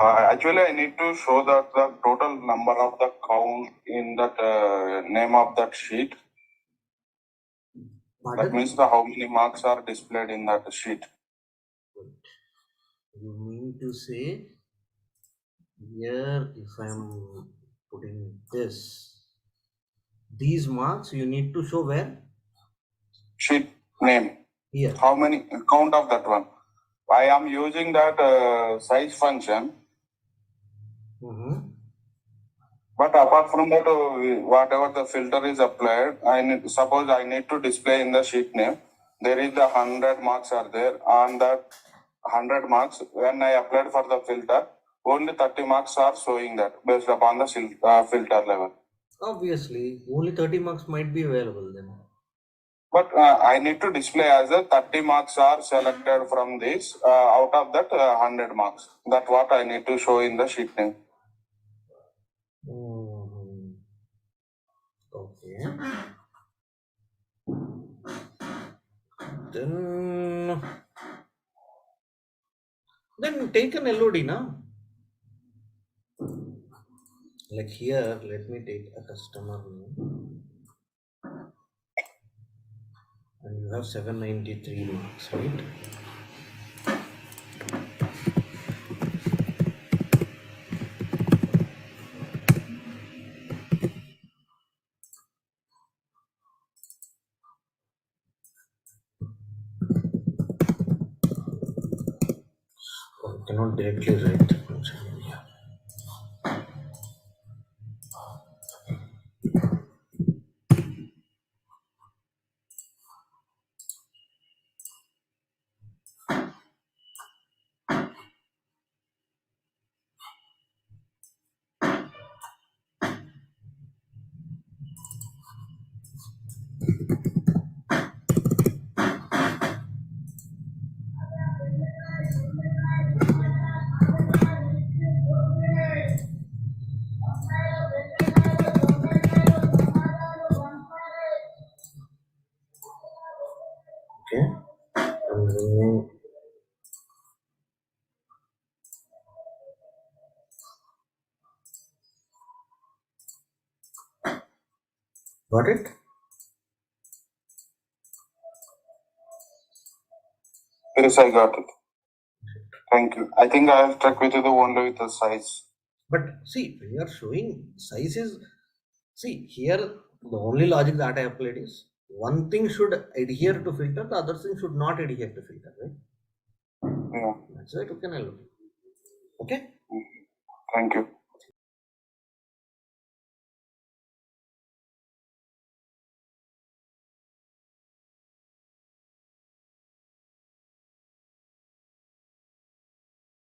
Actually, I need to show that the total number of the count in that name of that sheet. That means how many marks are displayed in that sheet. You mean to say here, if I'm putting these marks you need to show where? Sheet name. Here. How many count of that one? I am using that size function. But apart from that, whatever the filter is applied, suppose I need to display in the sheet name. There is the 100 marks are there. On that 100 marks, when I applied for the filter, only 30 marks are showing that based upon the filter level. Obviously, only 30 marks might be available then. But I need to display as a 30 marks are selected from this out of that 100 marks. That's what I need to show in the sheet name. Okay. Then take an LOD now. Like here, let me take a customer name. And you have 793 marks, right? I cannot directly write the function here. Okay. Got it? Yes, I got it. Thank you. I think I have checked with you the only with the size. But see, when you are showing sizes, see here the only logic that I applied is one thing should adhere to filter, the other thing should not adhere to filter, right? Yeah. That's why I took an LOD. Okay? Thank you.